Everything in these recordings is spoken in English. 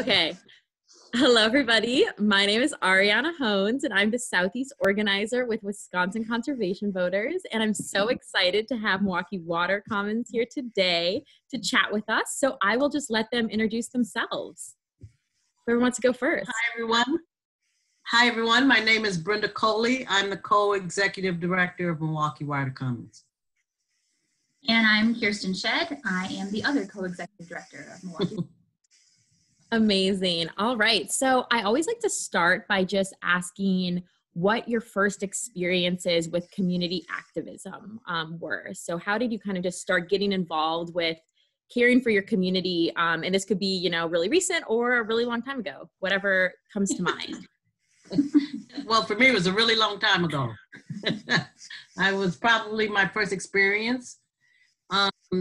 Okay. Hello, everybody. My name is Ariana Hones, and I'm the Southeast organizer with Wisconsin Conservation Voters. And I'm so excited to have Milwaukee Water Commons here today to chat with us. So I will just let them introduce themselves. Whoever wants to go first. Hi, everyone. My name is Brenda Coley. I'm the co-executive director of Milwaukee Water Commons. And I'm Kirsten Shead. I am the other co-executive director of Milwaukee. Amazing. All right. So I always like to start by just asking what your first experiences with community activism were. So how did you kind of just start getting involved with caring for your community? And this could be, really recent or a really long time ago, whatever comes to mind. Well, for me, it was a really long time ago. I was probably my first experience.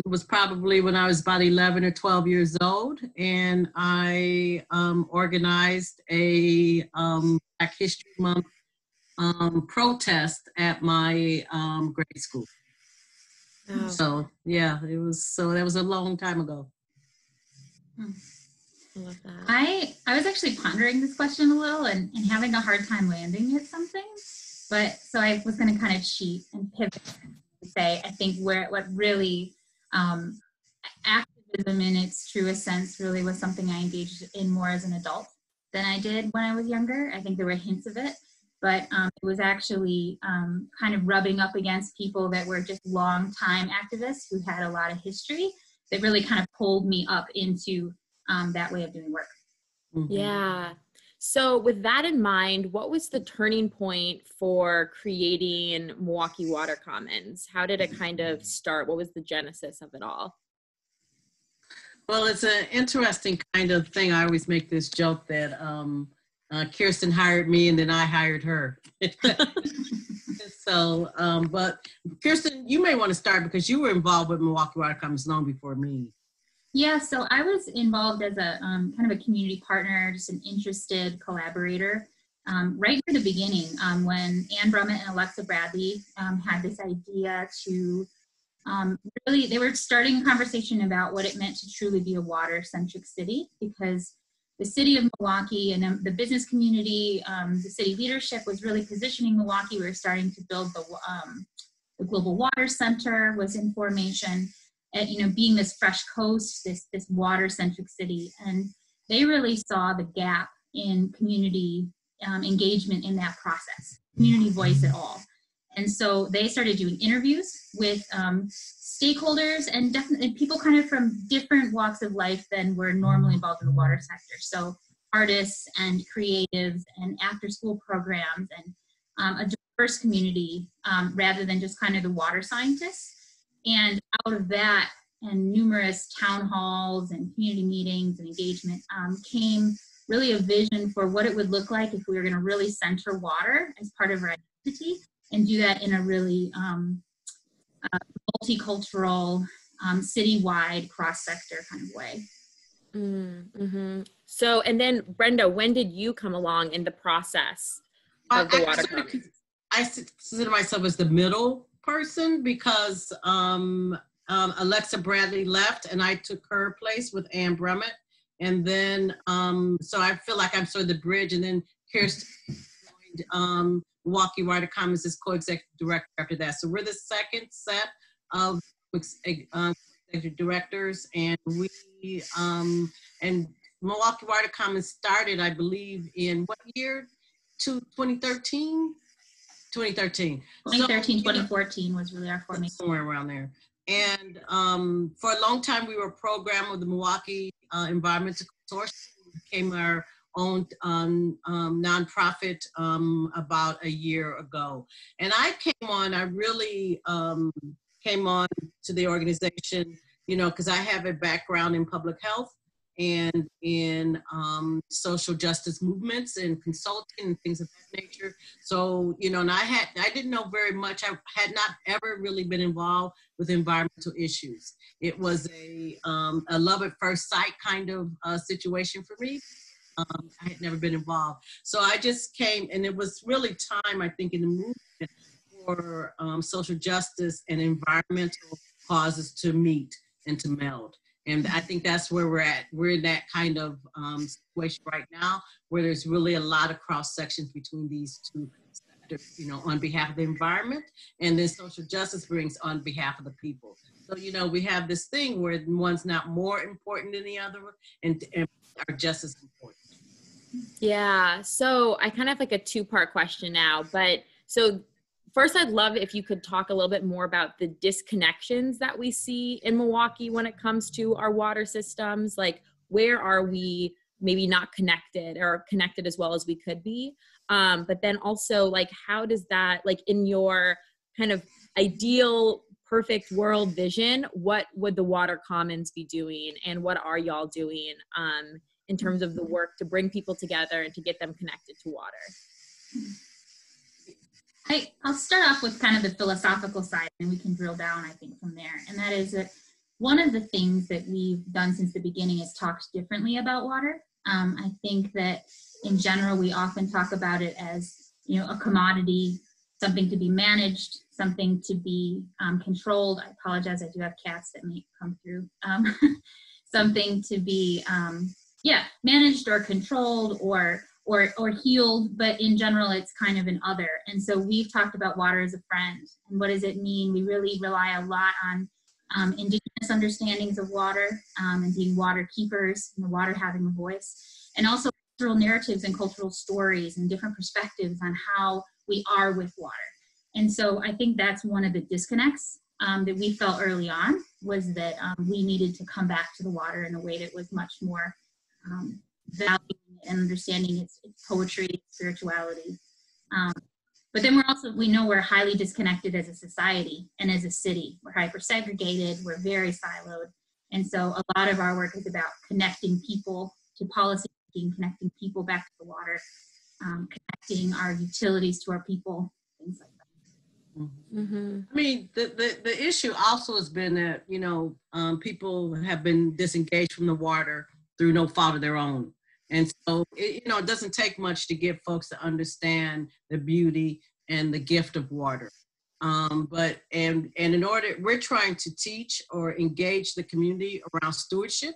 Was probably when I was about 11 or 12 years old, and I organized a Black History Month protest at my grade school. Oh. So yeah, that was a long time ago. I love that. I was actually pondering this question a little and having a hard time landing at something, but so I was going to kind of cheat and pivot and say I think what really activism in its truest sense really was something I engaged in more as an adult than I did when I was younger. I think there were hints of it, but it was actually kind of rubbing up against people that were just long-time activists who had a lot of history that really kind of pulled me up into that way of doing work. Mm-hmm. Yeah. So with that in mind, what was the turning point for creating Milwaukee Water Commons? How did it kind of start? What was the genesis of it all? Well, it's an interesting kind of thing. I always make this joke that Kirsten hired me and then I hired her. So, but Kirsten, you may want to start because you were involved with Milwaukee Water Commons long before me. Yeah, so I was involved as a kind of a community partner, just an interested collaborator, right from the beginning when Ann Brummett and Alexa Bradley had this idea to really, they were starting a conversation about what it meant to truly be a water-centric city, because the city of Milwaukee and the business community, the city leadership was really positioning Milwaukee. We were starting to build the Global Water Center was in formation. Being this fresh coast, this water-centric city, and they really saw the gap in community engagement in that process, community voice at all. And so they started doing interviews with stakeholders and definitely people kind of from different walks of life than were normally involved in the water sector. So artists and creatives and after-school programs and a diverse community rather than just kind of the water scientists. And out of that and numerous town halls and community meetings and engagement came really a vision for what it would look like if we were going to really center water as part of our identity and do that in a really multicultural, citywide, cross-sector kind of way. Mm-hmm. So, and then Brenda, when did you come along in the process of the Water Commons? I consider myself as the middle person because Alexa Bradley left and I took her place with Ann Brummett. And then, so I feel like I'm sort of the bridge, and then Kirsten joined Milwaukee Water Commons as co-executive director after that. So we're the second set of executive directors, and we, and Milwaukee Water Commons started, I believe, in what year? 2013? 2013. 2014 was really our formation. Somewhere around there. And for a long time, we were a program of the Milwaukee Environmental Consortium. We became our own nonprofit about a year ago. And I really came on to the organization, because I have a background in public health and in social justice movements and consulting and things of that nature. So, and I didn't know very much. I had not ever really been involved with environmental issues. It was a love at first sight kind of situation for me. I had never been involved. So I just came, and it was really time, I think, in the movement for social justice and environmental causes to meet and to meld. And I think that's where we're at. We're in that kind of situation right now, where there's really a lot of cross sections between these two sectors, you know, on behalf of the environment, and then social justice brings on behalf of the people. So, you know, we have this thing where one's not more important than the other, and are just as important. Yeah. So I kind of have like a two-part question now, but so first, I'd love if you could talk a little bit more about the disconnections that we see in Milwaukee when it comes to our water systems. Like, where are we maybe not connected or connected as well as we could be? But then also, like, how does that, like, in your kind of ideal, perfect world vision, what would the Water Commons be doing, and what are y'all doing in terms of the work to bring people together and to get them connected to water? I'll start off with kind of the philosophical side, and we can drill down, I think, from there. And that is that one of the things that we've done since the beginning is talked differently about water. I think that in general, we often talk about it as, you know, a commodity, something to be managed, something to be controlled. I apologize, I do have cats that may come through. Something to be, managed or controlled or healed, but in general, it's kind of an other. And so we've talked about water as a friend. And what does it mean? We really rely a lot on indigenous understandings of water and being water keepers, and the water having a voice, and also cultural narratives and cultural stories and different perspectives on how we are with water. And so I think that's one of the disconnects that we felt early on, was that we needed to come back to the water in a way that was much more valuing and understanding its poetry, its spirituality. But then we know we're highly disconnected as a society and as a city. We're hyper-segregated, we're very siloed. And so a lot of our work is about connecting people to policy making, connecting people back to the water, connecting our utilities to our people, things like that. Mm-hmm. I mean, the issue also has been that, you know, people have been disengaged from the water through no fault of their own. And so, it doesn't take much to get folks to understand the beauty and the gift of water. But in order, we're trying to teach or engage the community around stewardship.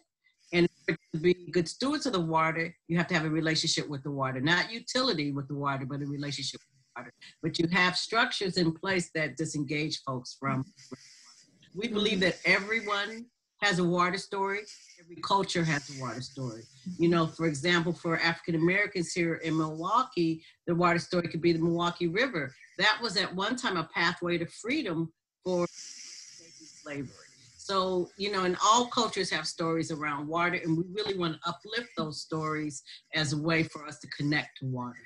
And to be good stewards of the water, you have to have a relationship with the water, not utility with the water, but a relationship with the water. But you have structures in place that disengage folks from. We believe that everyone has a water story. Every culture has a water story. You know, for example, for African Americans here in Milwaukee, the water story could be the Milwaukee River. That was at one time a pathway to freedom for slavery. So, you know, and all cultures have stories around water, and we really want to uplift those stories as a way for us to connect to water.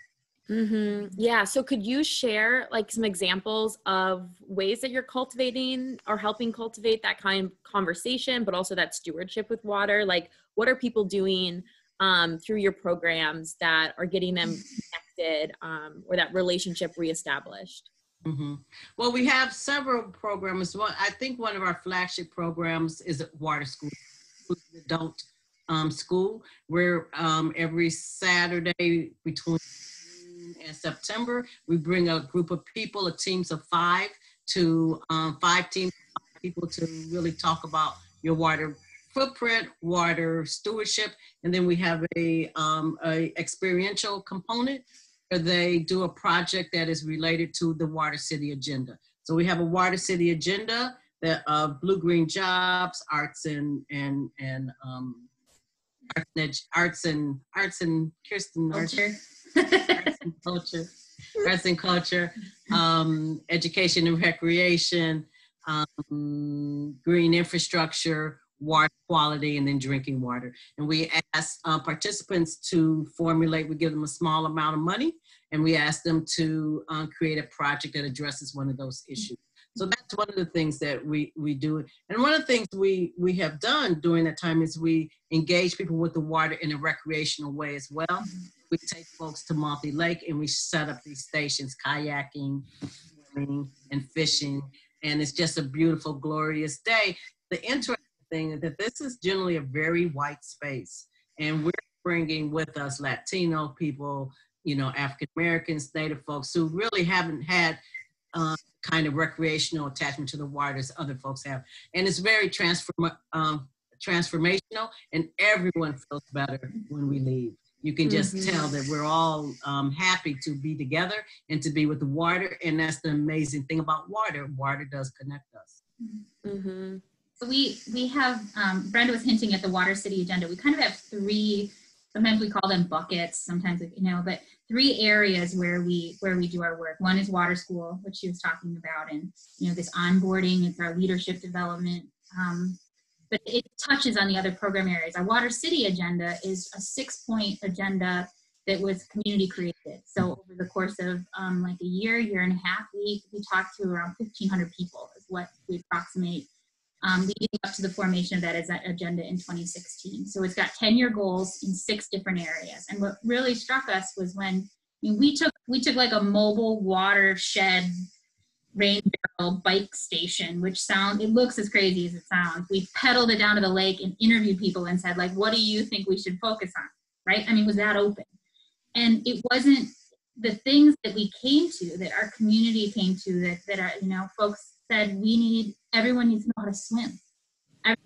Mm-hmm. Yeah. So could you share like some examples of ways that you're cultivating or helping cultivate that kind of conversation, but also that stewardship with water? Like, what are people doing through your programs that are getting them connected or that relationship reestablished? Mm-hmm. Well, we have several programs. Well, I think one of our flagship programs is Water School, adult school, where every Saturday between and September, we bring a group of people, teams of five teams of people to really talk about your water footprint, water stewardship, and then we have a experiential component where they do a project that is related to the Water City agenda. So we have a Water City agenda that blue-green jobs, arts and Kirsten. Arts and culture, education and recreation, green infrastructure, water quality, and then drinking water. And we ask participants to formulate, we give them a small amount of money, and we ask them to create a project that addresses one of those issues. So that's one of the things that we do. And one of the things we have done during that time is we engage people with the water in a recreational way as well. We take folks to Monty Lake and we set up these stations, kayaking, swimming, and fishing. And it's just a beautiful, glorious day. The interesting thing is that this is generally a very white space. And we're bringing with us Latino people, you know, African Americans, Native folks who really haven't had kind of recreational attachment to the water as other folks have. And it's very transformational, and everyone feels better when we leave. You can just tell that we're all happy to be together and to be with the water. And that's the amazing thing about water. Water does connect us. So we have, Brenda was hinting at the Water City agenda. We kind of have three, sometimes we call them buckets, sometimes, but three areas where we do our work. One is water school, which she was talking about, and, this onboarding, it's our leadership development. But it touches on the other program areas. Our Water City agenda is a 6-point agenda that was community created. So over the course of like a year and a half, we talked to around 1,500 people is what we approximate, leading up to the formation of that agenda in 2016. So it's got 10-year goals in 6 different areas. And what really struck us was when we took like a mobile watershed rain barrel bike station, which it looks as crazy as it sounds. We pedaled it down to the lake and interviewed people and said, like, what do you think we should focus on? Right? I mean, it was that open. And it wasn't the things that we came to, that our community came to, that are, folks said everyone needs to know how to swim. Everyone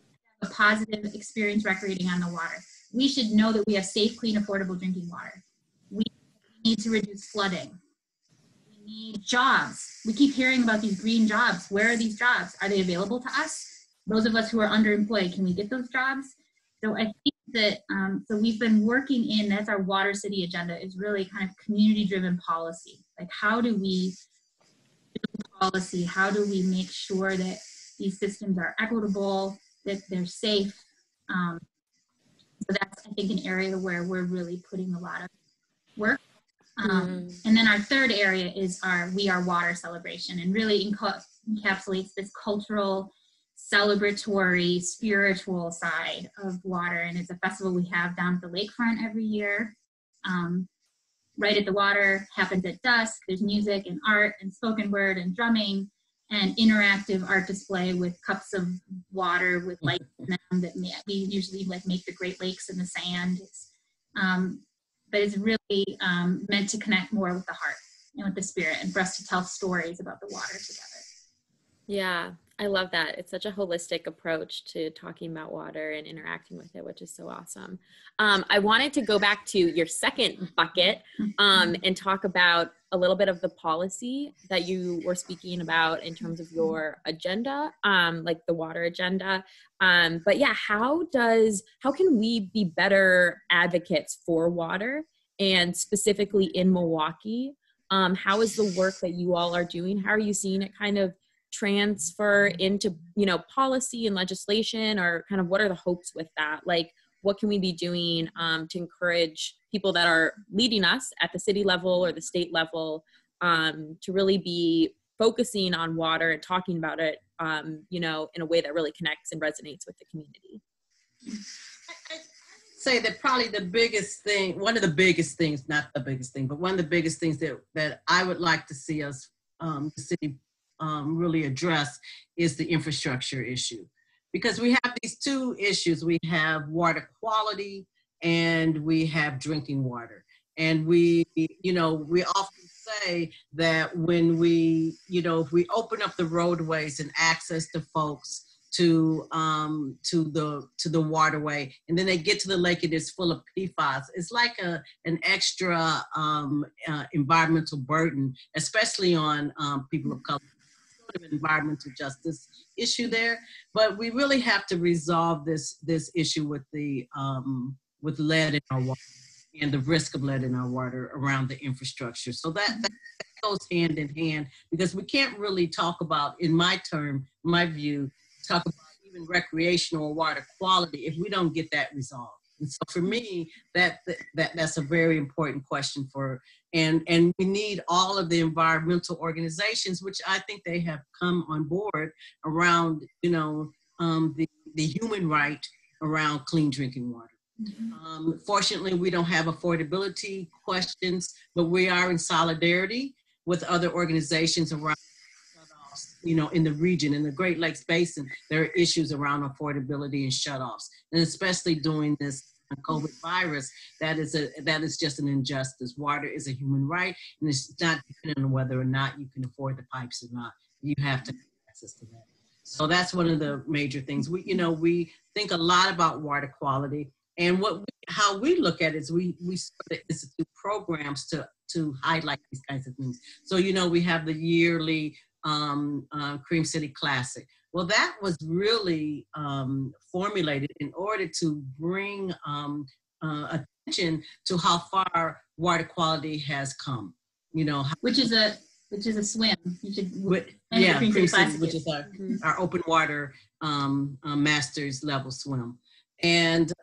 has a positive experience recreating on the water. We should know that we have safe, clean, affordable drinking water. We need to reduce flooding. Need jobs. We keep hearing about these green jobs. Where are these jobs? Are they available to us? Those of us who are underemployed, can we get those jobs? So I think that, so we've been working that's our Water City agenda, is really kind of community-driven policy. Like, how do we do policy? How do we make sure that these systems are equitable, that they're safe? So that's, I think, an area where we're really putting a lot of work. And then our third area is our We Are Water celebration, and really encapsulates this cultural, celebratory, spiritual side of water. And it's a festival we have down at the lakefront every year. Right at the water, happens at dusk. There's music and art and spoken word and drumming and interactive art display with cups of water with lights in them that we usually make the Great Lakes in the sand. But it's really meant to connect more with the heart and with the spirit, and for us to tell stories about the water together. Yeah, I love that. It's such a holistic approach to talking about water and interacting with it, which is so awesome. I wanted to go back to your second bucket and talk about a little bit of the policy that you were speaking about in terms of your agenda, like the water agenda. But yeah, how can we be better advocates for water, and specifically in Milwaukee? How is the work that you all are doing? How are you seeing it kind of transfer into, policy and legislation, or kind of what are the hopes with that? Like, what can we be doing to encourage people that are leading us at the city level or the state level to really be focusing on water and talking about it, in a way that really connects and resonates with the community? I say that probably the biggest thing, one of the biggest things, not the biggest thing, but one of the biggest things that I would like to see us, the city, really address is the infrastructure issue. Because we have these two issues. We have water quality and we have drinking water. And we often say that when if we open up the roadways and access to folks to the waterway, and then they get to the lake and it's full of PFAS, it's like an extra environmental burden, especially on people of color. Environmental justice issue there, but we really have to resolve this issue with with lead in our water and the risk of lead in our water around the infrastructure. So that goes hand in hand, because we can't really talk about, in my view, talk about even recreational water quality if we don't get that resolved. And so for me, that's a very important question and we need all of the environmental organizations, which I think they have come on board around, the human right around clean drinking water. Mm-hmm. Fortunately, we don't have affordability questions, but we are in solidarity with other organizations around, in the region, in the Great Lakes Basin. There are issues around affordability and shutoffs, and especially during this COVID virus, that is just an injustice. Water is a human right, and it's not dependent on whether or not you can afford the pipes or not. You have to have access to that. So that's one of the major things. We think a lot about water quality, and how we look at it is we sort of institute programs to highlight these kinds of things. So we have the yearly Cream City Classic. Well, that was really formulated in order to bring attention to how far water quality has come. Which is a swim. You should, Cream City, which is our open water master's level swim, and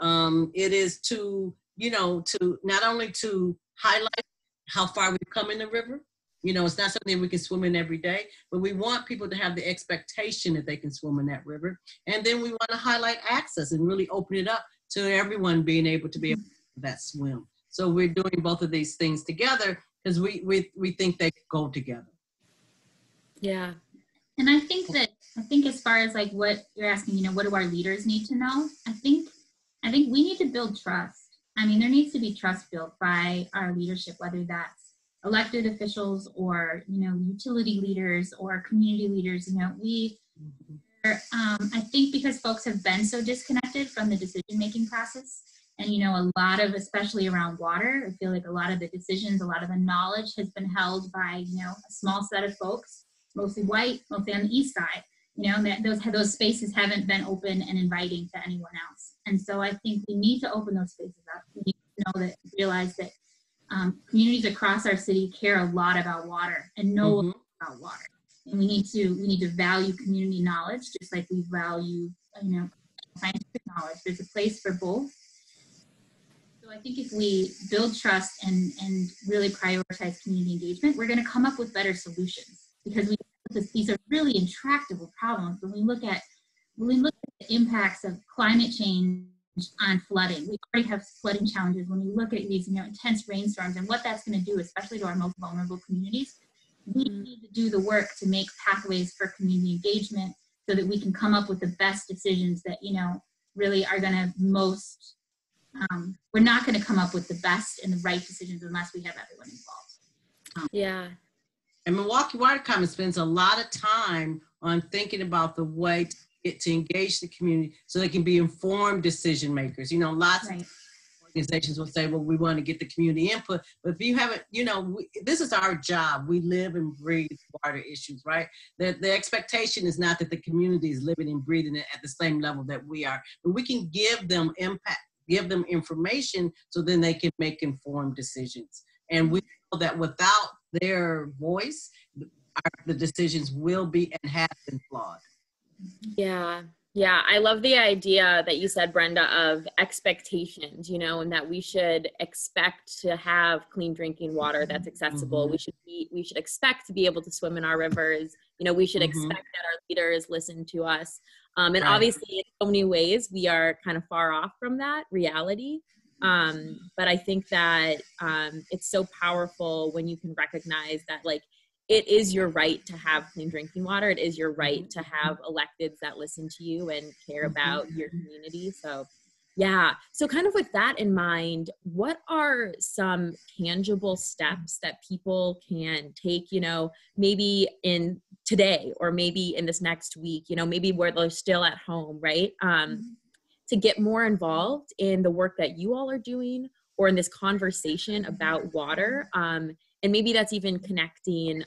it is to not only to highlight how far we've come in the river. It's not something we can swim in every day, but we want people to have the expectation that they can swim in that river. And then we want to highlight access and really open it up to everyone being able to be able to do that swim. So we're doing both of these things together because we think they go together. Yeah. And I think as far as like what you're asking, what do our leaders need to know? I think we need to build trust. I mean, there needs to be trust built by our leadership, whether that's elected officials or, utility leaders or community leaders. I think because folks have been so disconnected from the decision-making process, and, a lot of, especially around water, I feel like a lot of the decisions, a lot of the knowledge has been held by, a small set of folks, mostly white, mostly on the east side, that those spaces haven't been open and inviting to anyone else. And so I think we need to open those spaces up. We need to realize that communities across our city care a lot about water and know about water. And we need to value community knowledge, just like we value, scientific knowledge. There's a place for both. So I think if we build trust and really prioritize community engagement, we're going to come up with better solutions, because these are really intractable problems. When we look at the impacts of climate change on flooding, we already have flooding challenges. When we look at these intense rainstorms and what that's going to do, especially to our most vulnerable communities, we need to do the work to make pathways for community engagement so that we can come up with the best decisions that really are going to most we're not going to come up with the best and the right decisions unless we have everyone involved. Yeah. And Milwaukee Water Commons spends a lot of time on thinking about the way to engage the community so they can be informed decision makers. Lots of organizations will say, well, we want to get the community input, but if you haven't, this is our job. We live and breathe water issues, right? The expectation is not that the community is living and breathing it at the same level that we are, but we can give them impact, give them information so then they can make informed decisions. And we know that without their voice, the decisions will be and have been flawed. Yeah. Yeah. I love the idea that you said, Brenda, of expectations, and that we should expect to have clean drinking water that's accessible. We should expect to be able to swim in our rivers. We should expect that our leaders listen to us. And obviously in so many ways we are kind of far off from that reality. But I think that it's so powerful when you can recognize that, like, it is your right to have clean drinking water. It is your right to have electeds that listen to you and care about your community. So, yeah. So kind of with that in mind, what are some tangible steps that people can take, maybe in today or maybe in this next week, maybe where they're still at home, right? To get more involved in the work that you all are doing or in this conversation about water. And maybe that's even connecting,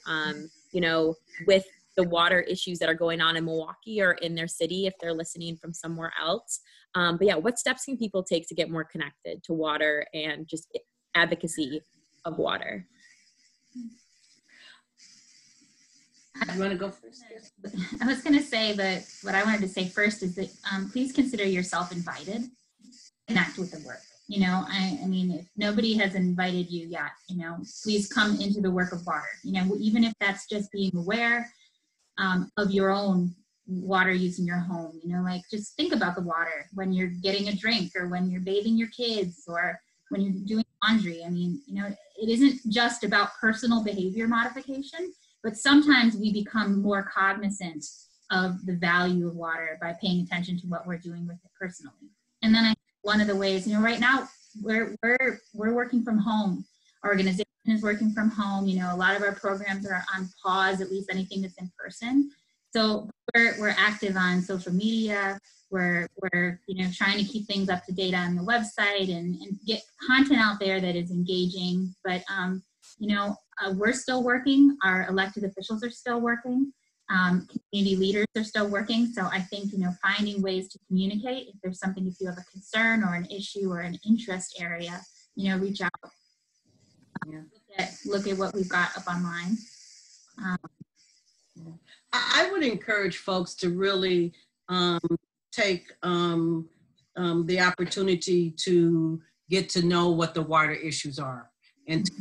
with the water issues that are going on in Milwaukee or in their city if they're listening from somewhere else. But yeah, what steps can people take to get more connected to water and just advocacy of water? You want to go first? I was going to say that what I wanted to say first is that please consider yourself invited to connect with the work. I mean, if nobody has invited you yet, please come into the work of water, even if that's just being aware of your own water use in your home, just think about the water when you're getting a drink or when you're bathing your kids or when you're doing laundry. I mean, it isn't just about personal behavior modification, but sometimes we become more cognizant of the value of water by paying attention to what we're doing with it personally. And then one of the ways, right now we're working from home. Our organization is working from home. A lot of our programs are on pause, at least anything that's in person. So we're active on social media. We're trying to keep things up to date on the website and get content out there that is engaging. But we're still working. Our elected officials are still working. Community leaders are still working. So I think finding ways to communicate. If there's something, if you have a concern or an issue or an interest area, reach out. Look at what we've got up online. I would encourage folks to really take the opportunity to get to know what the water issues are and to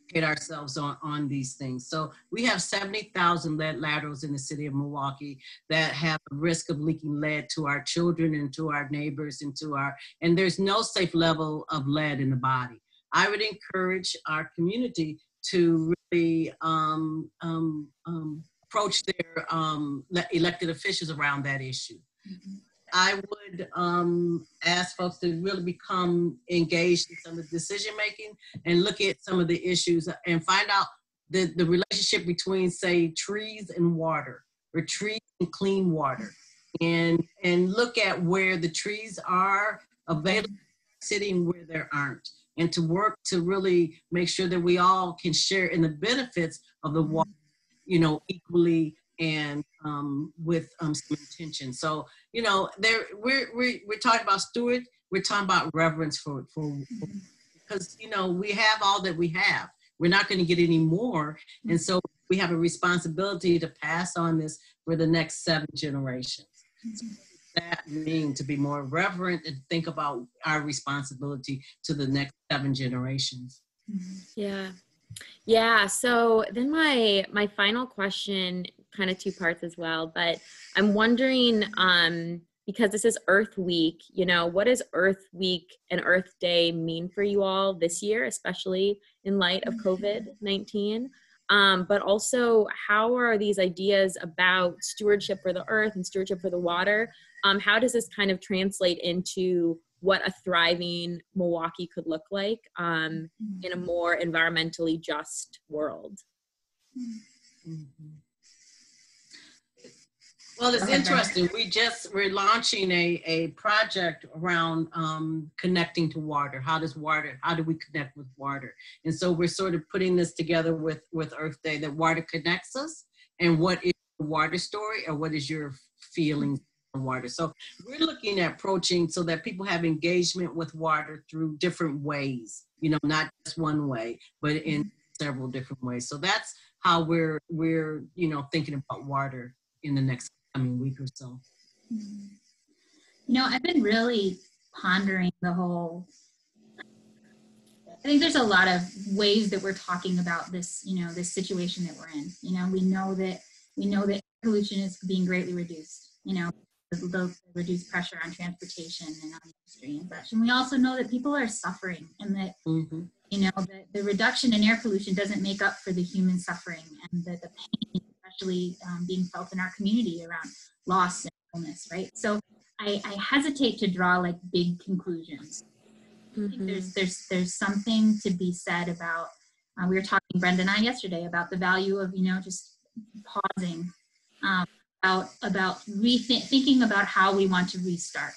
educate ourselves on these things. So we have 70,000 lead laterals in the city of Milwaukee that have a risk of leaking lead to our children and to our neighbors and there's no safe level of lead in the body. I would encourage our community to really approach their elected officials around that issue. I would ask folks to really become engaged in some of the decision making and look at some of the issues and find out the relationship between, say, trees and water, or trees and clean water, and look at where the trees are available in the city and where there aren't, and to work to really make sure that we all can share in the benefits of the water, equally and with some intention. So, we're talking about steward, we're talking about reverence for because, we have all that we have. We're not going to get any more. And so we have a responsibility to pass on this for the next 7 generations. So what does that mean, to be more reverent and think about our responsibility to the next 7 generations? Yeah. So then my final question, kind of 2 parts as well, but I'm wondering, because this is Earth Week, what does Earth Week and Earth Day mean for you all this year, especially in light of COVID-19? But also, how are these ideas about stewardship for the earth and stewardship for the water, how does this kind of translate into what a thriving Milwaukee could look like in a more environmentally just world? Well, it's interesting. We're launching a project around connecting to water. How do we connect with water? And so we're sort of putting this together with Earth Day, that water connects us, and what is the water story, or what is your feelings on water? So we're looking at approaching so that people have engagement with water through different ways, not just one way, but in several different ways. So that's how we're thinking about water in the next coming week or so. I've been really pondering the whole, I think there's a lot of ways that we're talking about this, this situation that we're in. We know that pollution is being greatly reduced, the reduced pressure on transportation and on industry and such. And we also know that people are suffering, and that, the reduction in air pollution doesn't make up for the human suffering and the pain, especially being felt in our community around loss and illness, right? So I hesitate to draw like big conclusions. I think there's something to be said about, we were talking, Brenda and I, yesterday, about the value of, just pausing, about thinking about how we want to restart.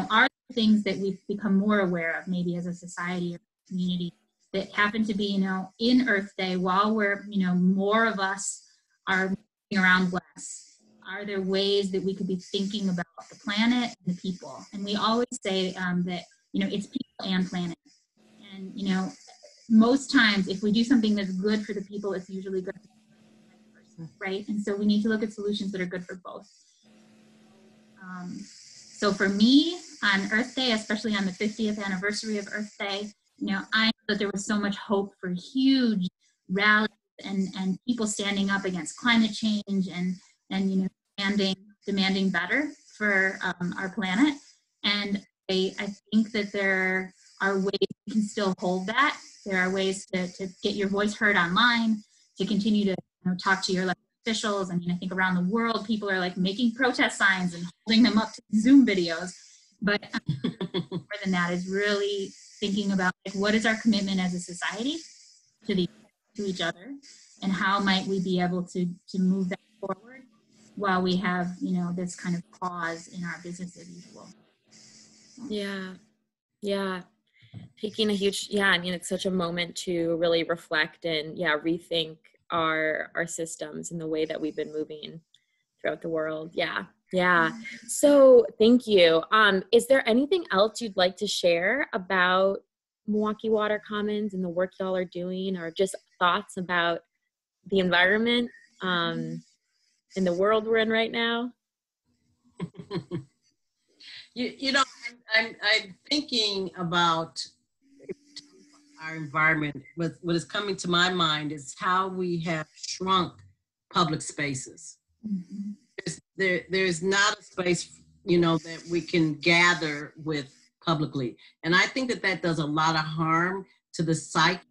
Are there things that we've become more aware of, maybe as a society or community, that happen to be, in Earth Day, while we're, more of us are moving around less? Are there ways that we could be thinking about the planet and the people? And we always say that, it's people and planet. And, most times if we do something that's good for the people, it's usually good for the person, right? And so we need to look at solutions that are good for both. So for me, on Earth Day, especially on the 50th anniversary of Earth Day, I know that there was so much hope for huge rallies and people standing up against climate change and demanding better for our planet. And I think that there are ways we can still hold that. There are ways to get your voice heard online, to continue to talk to your elected officials. I think around the world, people are like making protest signs and holding them up to Zoom videos. But more than that is really thinking about, like, what is our commitment as a society to each other, and how might we be able to move that forward while we have, you know, this kind of pause in our business as usual. Yeah. Yeah. Taking a huge, I mean, it's such a moment to really reflect and rethink our systems and the way that we've been moving throughout the world. Yeah. So thank you. Is there anything else you'd like to share about Milwaukee Water Commons and the work y'all are doing, or just thoughts about the environment in the world we're in right now? You know, I'm thinking about our environment. What is coming to my mind is how we have shrunk public spaces. Mm-hmm. There's not a space, you know, that we can gather with publicly. And I think that does a lot of harm to the psyche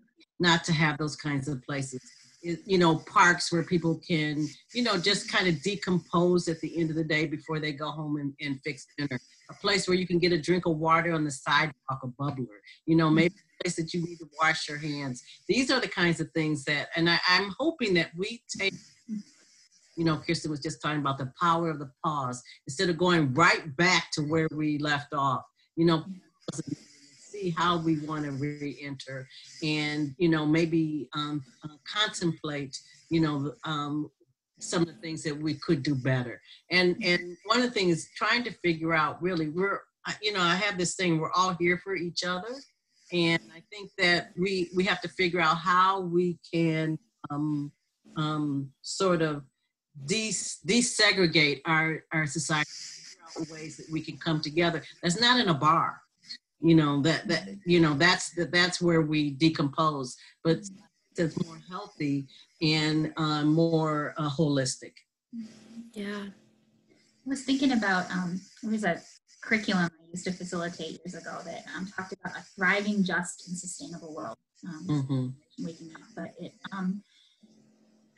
not to have those kinds of places. You know, parks where people can, you know, just kind of decompose at the end of the day before they go home and fix dinner. A place where you can get a drink of water on the sidewalk, a bubbler, you know, maybe a place that you need to wash your hands. These are the kinds of things that, and I'm hoping that we take, you know, Kirsten was just talking about the power of the pause, instead of going right back to where we left off, you know, see how we want to re-enter and, you know, maybe contemplate, you know, some of the things that we could do better. And one of the things is trying to figure out, really, you know, I have this thing, we're all here for each other. And I think that we have to figure out how we can sort of desegregate our society, figure out ways that we can come together. That's not in a bar. You know, that's where we decompose, but it's more healthy and more holistic. Yeah. I was thinking about, there was a curriculum I used to facilitate years ago that talked about a thriving, just, and sustainable world. Waking up, but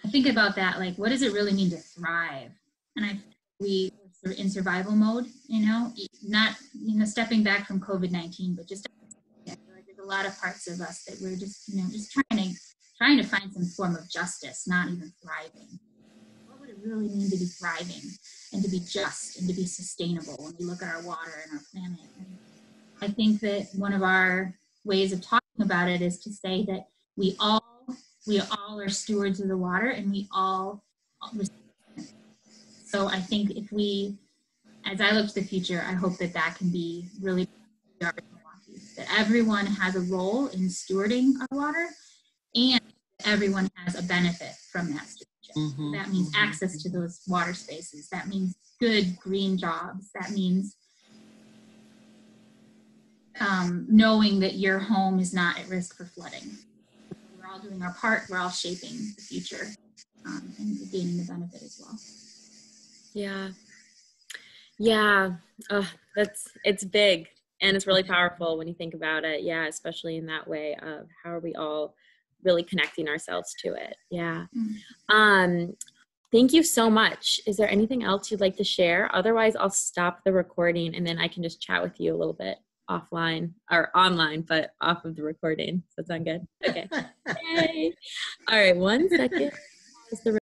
I think about that, like, what does it really mean to thrive? And we are in survival mode, you know, not, you know, stepping back from COVID-19, but just, I feel like there's a lot of parts of us that we're just, you know, just trying to find some form of justice, not even thriving. What would it really mean to be thriving and to be just and to be sustainable when we look at our water and our planet? And I think that one of our ways of talking about it is to say that we all are stewards of the water, and we all receive it. So I think if we, as I look to the future, I hope that can be really that everyone has a role in stewarding our water, and everyone has a benefit from that stewardship. Mm-hmm. That means access to those water spaces. That means good green jobs. That means knowing that your home is not at risk for flooding. We're all doing our part. We're all shaping the future and gaining the benefit as well. Yeah. It's big, and it's really powerful when you think about it. Yeah, especially in that way of how are we all really connecting ourselves to it. Yeah. Thank you so much. Is there anything else you'd like to share? Otherwise, I'll stop the recording and then I can just chat with you a little bit offline or online, but off of the recording. Does that sound good? Okay. Yay. All right. 1 second.